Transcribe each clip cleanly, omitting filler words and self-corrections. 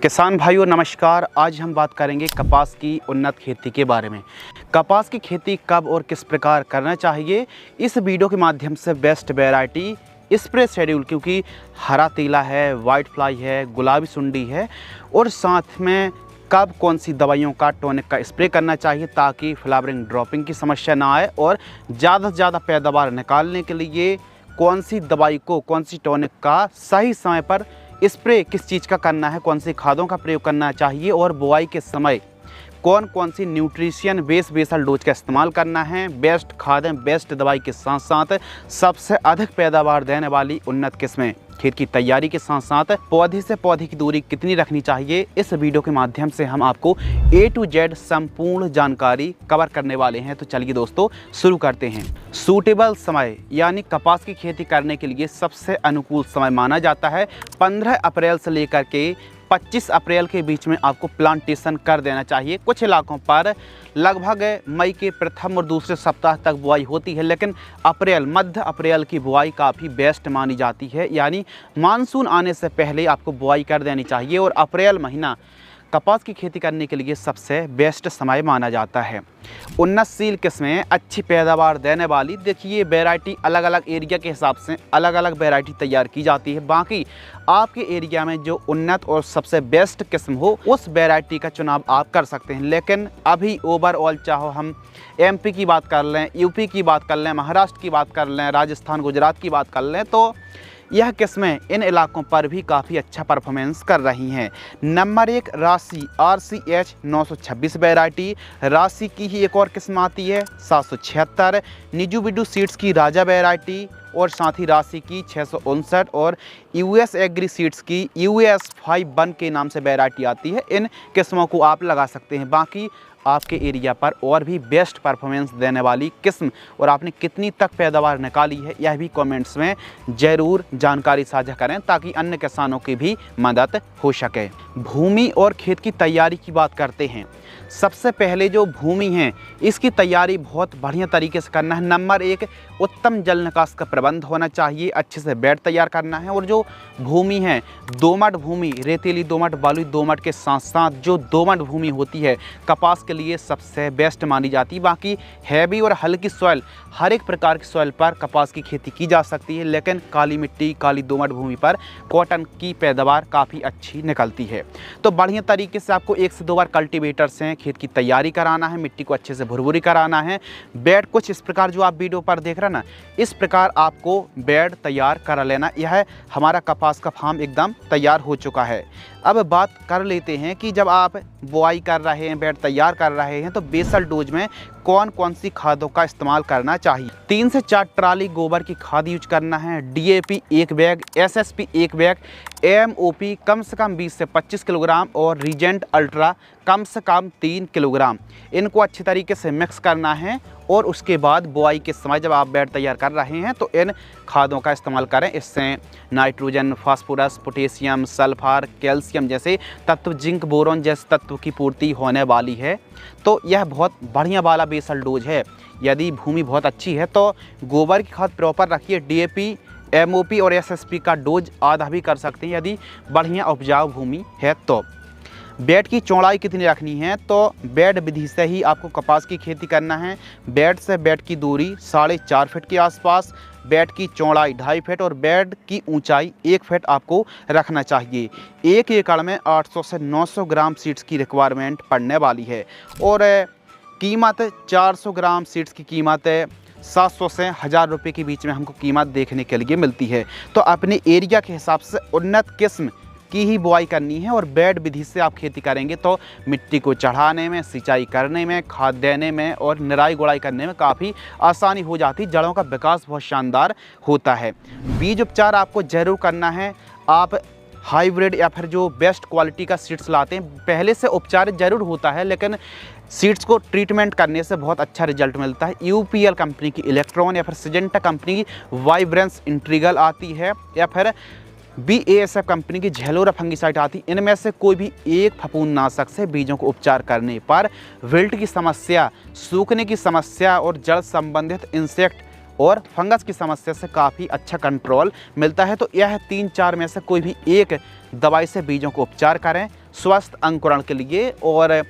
किसान भाइयों नमस्कार। आज हम बात करेंगे कपास की उन्नत खेती के बारे में। कपास की खेती कब और किस प्रकार करना चाहिए, इस वीडियो के माध्यम से बेस्ट वैरायटी, स्प्रे शेड्यूल, क्योंकि हरा तीला है, वाइट फ्लाई है, गुलाबी सुंडी है, और साथ में कब कौन सी दवाइयों का टॉनिक का स्प्रे करना चाहिए ताकि फ्लावरिंग ड्रॉपिंग की समस्या ना आए, और ज़्यादा से ज़्यादा पैदावार निकालने के लिए कौन सी दवाई को, कौन सी टॉनिक का सही समय पर स्प्रे किस चीज़ का करना है, कौन सी खादों का प्रयोग करना चाहिए, और बुआई के समय कौन कौन सी न्यूट्रिशन बेसल डोज का इस्तेमाल करना है। बेस्ट खादें, बेस्ट दवाई के साथ साथ सबसे अधिक पैदावार देने वाली उन्नत किस्में, खेत की तैयारी के साथ साथ पौधे से पौधे की दूरी कितनी रखनी चाहिए, इस वीडियो के माध्यम से हम आपको A to Z संपूर्ण जानकारी कवर करने वाले हैं। तो चलिए दोस्तों शुरू करते हैं। सूटेबल समय यानी कपास की खेती करने के लिए सबसे अनुकूल समय माना जाता है 15 अप्रैल से लेकर के 25 अप्रैल के बीच में आपको प्लांटेशन कर देना चाहिए। कुछ इलाकों पर लगभग मई के प्रथम और दूसरे सप्ताह तक बुआई होती है, लेकिन मध्य अप्रैल की बुआई काफ़ी बेस्ट मानी जाती है, यानी मानसून आने से पहले आपको बुआई कर देनी चाहिए। और अप्रैल महीना कपास की खेती करने के लिए सबसे बेस्ट समय माना जाता है। उन्नतशील किस्में, अच्छी पैदावार देने वाली, देखिए वैरायटी अलग अलग एरिया के हिसाब से अलग अलग वैरायटी तैयार की जाती है। बाकी आपके एरिया में जो उन्नत और सबसे बेस्ट किस्म हो उस वैरायटी का चुनाव आप कर सकते हैं। लेकिन अभी ओवरऑल चाहो हम MP की बात कर लें, UP की बात कर लें, महाराष्ट्र की बात कर लें, राजस्थान गुजरात की बात कर लें, तो यह किस्में इन इलाकों पर भी काफ़ी अच्छा परफॉर्मेंस कर रही हैं। नंबर 1 राशि RCH 926 वैरायटी। राशि की ही एक और किस्म आती है 776, निजू बिडू सीड्स की राजा वैरायटी, और साथ ही राशि की 659 और US एग्री सीड्स की US 51 के नाम से वैरायटी आती है। इन किस्मों को आप लगा सकते हैं। बाकी आपके एरिया पर और भी बेस्ट परफॉर्मेंस देने वाली किस्म और आपने कितनी तक पैदावार निकाली है, यह भी कमेंट्स में ज़रूर जानकारी साझा करें ताकि अन्य किसानों की भी मदद हो सके। भूमि और खेत की तैयारी की बात करते हैं। सबसे पहले जो भूमि है इसकी तैयारी बहुत बढ़िया तरीके से करना है। नंबर 1 उत्तम जल निकास का प्रबंध होना चाहिए, अच्छे से बेड तैयार करना है। और जो भूमि है दोमट भूमि, रेतीली दोमट, बालुई दोमट के साथ साथ जो दोमट भूमि होती है कपास के लिए सबसे बेस्ट मानी जाती है। बाकी हैवी और हल्की सॉइल, हर एक प्रकार की सॉइल पर कपास की खेती की जा सकती है, लेकिन काली मिट्टी, काली दोमट भूमि पर कॉटन की पैदावार काफ़ी अच्छी निकलती है। तो बढ़िया तरीके से आपको 1 से 2 बार कल्टीवेटर से खेत की तैयारी कराना है, मिट्टी को अच्छे से भुरभुरी कराना है। बेड कुछ इस प्रकार जो आप वीडियो पर देख रहे हैं ना, इस प्रकार आपको बेड तैयार करा लेना। यह हमारा कपास का फार्म एकदम तैयार हो चुका है। अब बात कर लेते हैं कि जब आप बुआई कर रहे हैं, बेड तैयार कर रहे हैं, तो बेसल डोज में कौन कौन सी खादों का इस्तेमाल करना चाहिए। 3 से 4 ट्राली गोबर की खाद यूज करना है, DAP 1 bag, SSP 1 bag, MOP कम से कम 20 से 25 किलोग्राम, और रीजेंट अल्ट्रा कम से कम 3 किलोग्राम। इनको अच्छी तरीके से मिक्स करना है। और उसके बाद बुआई के समय जब आप बेड तैयार कर रहे हैं तो इन खादों का इस्तेमाल करें। इससे nitrogen, phosphorus, potassium, sulphur, calcium जैसे तत्व, जिंक, बोरोन जैसे तत्व की पूर्ति होने वाली है। तो यह बहुत बढ़िया वाला बेसल डोज है। यदि भूमि बहुत अच्छी है तो गोबर की खाद प्रॉपर रखिए। DAP, MOP और SSP का डोज आधा भी कर सकते हैं यदि बढ़िया उपजाऊ भूमि है तो। बेड की चौड़ाई कितनी रखनी है, तो बेड विधि से ही आपको कपास की खेती करना है। बेड से बेड की दूरी 4.5 फीट के आसपास, बेड की चौड़ाई 2.5 फीट और बेड की ऊंचाई 1 फीट आपको रखना चाहिए। 1 एकड़ में 800 से 900 ग्राम सीड्स की रिक्वायरमेंट पड़ने वाली है। और कीमत 400 ग्राम सीड्स की कीमत 700 से 1000 रुपये के बीच में हमको कीमत देखने के लिए मिलती है। तो अपने एरिया के हिसाब से उन्नत किस्म की ही बुआई करनी है। और बेड विधि से आप खेती करेंगे तो मिट्टी को चढ़ाने में, सिंचाई करने में, खाद देने में और निराई गुड़ाई करने में काफ़ी आसानी हो जाती है। जड़ों का विकास बहुत शानदार होता है। बीज उपचार आपको ज़रूर करना है। आप हाइब्रिड या फिर जो बेस्ट क्वालिटी का सीड्स लाते हैं, पहले से उपचार ज़रूर होता है, लेकिन सीड्स को ट्रीटमेंट करने से बहुत अच्छा रिजल्ट मिलता है। UPL कंपनी की इलेक्ट्रॉन या फिर सिजेंटा कंपनी की वाइब्रेंस इंट्रीगल आती है, या फिर BASF कंपनी की झेलोरा फंगिसाइड आती। इनमें से कोई भी एक फफूंदनाशक से बीजों को उपचार करने पर विल्ट की समस्या, सूखने की समस्या और जड़ संबंधित इंसेक्ट और फंगस की समस्या से काफ़ी अच्छा कंट्रोल मिलता है। तो यह 3-4 में से कोई भी एक दवाई से बीजों को उपचार करें स्वस्थ अंकुरण के लिए। और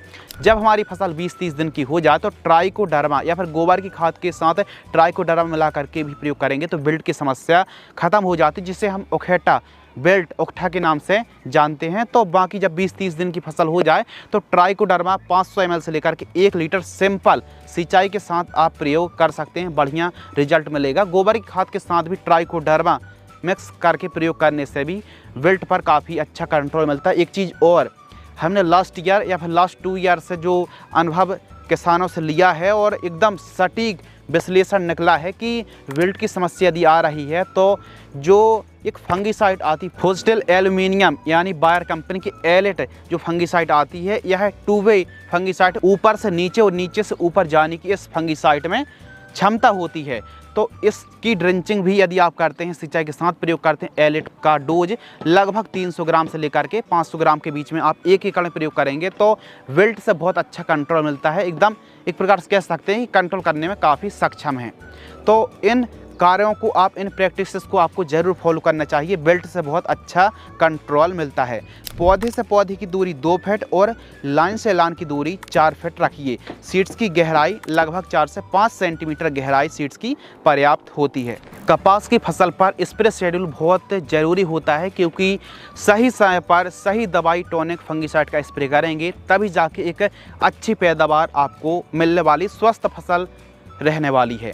जब हमारी फसल 20-30 दिन की हो जाए तो ट्राइकोडर्मा या फिर गोबर की खाद के साथ ट्राइकोडर्मा मिला करके भी प्रयोग करेंगे तो विल्ट की समस्या ख़त्म हो जाती है, जिसे हम ओखेटा बेल्ट ओकठा के नाम से जानते हैं। तो बाकी जब 20-30 दिन की फसल हो जाए तो ट्राइकोडर्मा 500 ml से लेकर के 1 लीटर सिंपल सिंचाई के साथ आप प्रयोग कर सकते हैं, बढ़िया रिजल्ट मिलेगा। गोबर की खाद के साथ भी ट्राइकोडर्मा मिक्स करके प्रयोग करने से भी विल्ट पर काफ़ी अच्छा कंट्रोल मिलता है। एक चीज़ और, हमने लास्ट ईयर या फिर लास्ट 2 ईयर से जो अनुभव किसानों से लिया है और एकदम सटीक विश्लेषण निकला है कि विल्ट की समस्या यदि आ रही है तो जो एक फंगीसाइड आती है फोस्टेल एल्यूमिनियम यानी बायर कंपनी की एलिट जो फंगीसाइड आती है, यह 2 वे फंगीसाइड ऊपर से नीचे और नीचे से ऊपर जाने की इस फंगीसाइड में क्षमता होती है। तो इसकी ड्रिंचिंग भी यदि आप करते हैं, सिंचाई के साथ प्रयोग करते हैं, एलिट का डोज लगभग 300 ग्राम से लेकर के 500 ग्राम के बीच में आप 1 एकड़ में प्रयोग करेंगे तो विल्ट से बहुत अच्छा कंट्रोल मिलता है। एकदम एक प्रकार से कह सकते हैं कि कंट्रोल करने में काफ़ी सक्षम है। तो इन कार्यों को आप, इन प्रैक्टिसेस को आपको ज़रूर फॉलो करना चाहिए। विल्ट से बहुत अच्छा कंट्रोल मिलता है। पौधे से पौधे की दूरी 2 फीट और लाइन से लाइन की दूरी 4 फीट रखिए। सीड्स की गहराई लगभग 4 से 5 सेंटीमीटर गहराई सीड्स की पर्याप्त होती है। कपास की फसल पर स्प्रे शेड्यूल बहुत ज़रूरी होता है, क्योंकि सही समय पर सही दवाई टॉनिक फंगीसाइड का स्प्रे करेंगे तभी जाके एक अच्छी पैदावार आपको मिलने वाली, स्वस्थ फसल रहने वाली है।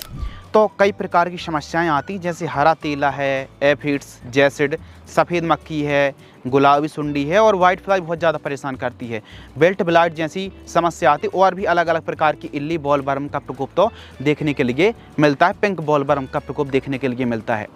तो कई प्रकार की समस्याएं आती, जैसे हरा तीला है, एफिड्स, जैसिड, सफ़ेद मक्खी है, गुलाबी सुंडी है और वाइट फ्लाई बहुत ज़्यादा परेशान करती है। बेल्ट ब्लाइट जैसी समस्या आती, और भी अलग अलग प्रकार की इल्ली बॉल वर्म का प्रकोप तो देखने के लिए मिलता है, पिंक बॉल वर्म का प्रकोप देखने के लिए मिलता है।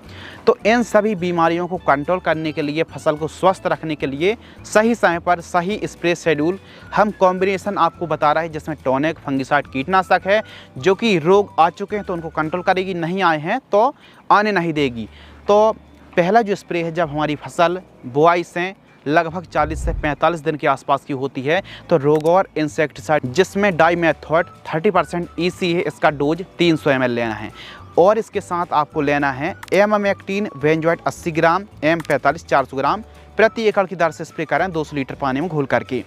तो इन सभी बीमारियों को कंट्रोल करने के लिए, फसल को स्वस्थ रखने के लिए सही समय पर सही स्प्रे शेड्यूल हम कॉम्बिनेशन आपको बता रहे हैं, जिसमें टॉनिक फंगीसाइड कीटनाशक है जो कि रोग आ चुके हैं तो उनको कंट्रोल करेगी, नहीं आए हैं तो आने नहीं देगी। तो पहला जो स्प्रे है, जब हमारी फसल बुआई से लगभग 40 से 45 दिन के आसपास की होती है तो रोगोर इंसेक्टिसाइड जिसमें डाइमेथॉयड 30% EC है, इसका डोज 300 ml लेना है। और इसके साथ आपको लेना है एमामेक्टिन बेंजोएट 80 ग्राम, M45 400 ग्राम प्रति एकड़ की दर से स्प्रे करें 200 लीटर पानी में घोल करके।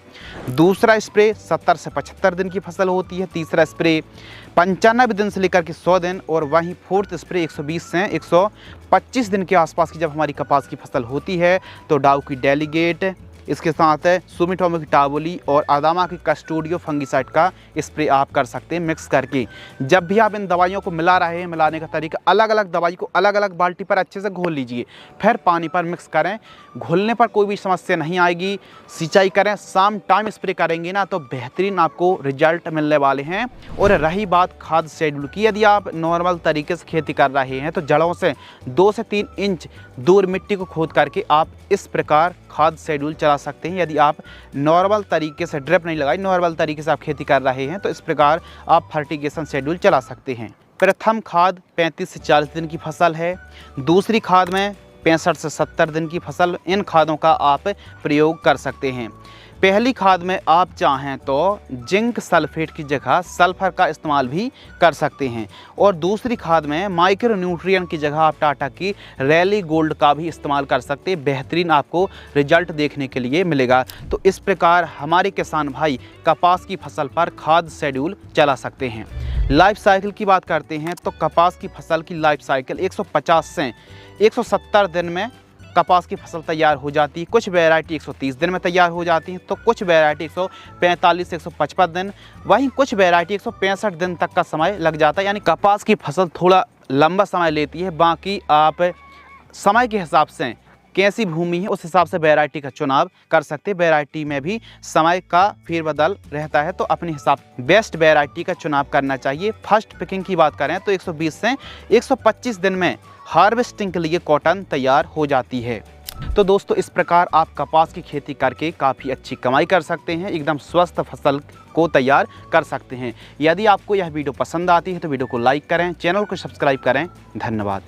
दूसरा स्प्रे 70 से 75 दिन की फसल होती है। तीसरा स्प्रे 95 दिन से लेकर के 100 दिन। और वहीं फोर्थ स्प्रे 120 से 125 दिन के आसपास की जब हमारी कपास की फसल होती है तो डाउ की डेलीगेट, इसके साथ सुमिटोमो की टाबोली और अदामा की कस्टोडियो फंगीसाइड का स्प्रे आप कर सकते हैं मिक्स करके। जब भी आप इन दवाइयों को मिला रहे हैं, मिलाने का तरीका अलग अलग दवाई को अलग अलग बाल्टी पर अच्छे से घोल लीजिए, फिर पानी पर मिक्स करें। घोलने पर कोई भी समस्या नहीं आएगी। सिंचाई करें, शाम टाइम स्प्रे करेंगे ना तो बेहतरीन आपको रिजल्ट मिलने वाले हैं। और रही बात खाद शेड्यूल की, यदि आप नॉर्मल तरीके से खेती कर रहे हैं तो जड़ों से 2 से 3 इंच दूर मिट्टी को खोद करके आप इस प्रकार खाद शेड्यूल चला सकते हैं। यदि आप नॉर्मल तरीके से ड्रिप नहीं लगाई, नॉर्मल तरीके से आप खेती कर रहे हैं तो इस प्रकार आप फर्टिगेशन शेड्यूल चला सकते हैं। प्रथम खाद 35 से 40 दिन की फसल है। दूसरी खाद में 65 से 70 दिन की फसल। इन खादों का आप प्रयोग कर सकते हैं। पहली खाद में आप चाहें तो जिंक सल्फेट की जगह सल्फर का इस्तेमाल भी कर सकते हैं। और दूसरी खाद में माइक्रो न्यूट्रिएंट की जगह आप टाटा की रैली गोल्ड का भी इस्तेमाल कर सकते हैं। बेहतरीन आपको रिजल्ट देखने के लिए मिलेगा। तो इस प्रकार हमारे किसान भाई कपास की फसल पर खाद शेड्यूल चला सकते हैं। लाइफ साइकिल की बात करते हैं तो कपास की फसल की लाइफ साइकिल 150 से 170 दिन में कपास की फसल तैयार हो जाती है। कुछ वैरायटी 130 दिन में तैयार हो जाती है तो कुछ वैरायटी 145 से 155 दिन, वहीं कुछ वैरायटी 165 दिन तक का समय लग जाता है। यानी कपास की फसल थोड़ा लंबा समय लेती है। बाकी आप समय के हिसाब से कैसी भूमि है उस हिसाब से वैरायटी का चुनाव कर सकते हैं। वैरायटी में भी समय का फेरबदल रहता है तो अपने हिसाब बेस्ट वैरायटी का चुनाव करना चाहिए। फर्स्ट पिकिंग की बात करें तो 120 से 125 दिन में हार्वेस्टिंग के लिए कॉटन तैयार हो जाती है। तो दोस्तों इस प्रकार आप कपास की खेती करके काफ़ी अच्छी कमाई कर सकते हैं, एकदम स्वस्थ फसल को तैयार कर सकते हैं। यदि आपको यह वीडियो पसंद आती है तो वीडियो को लाइक करें, चैनल को सब्सक्राइब करें। धन्यवाद।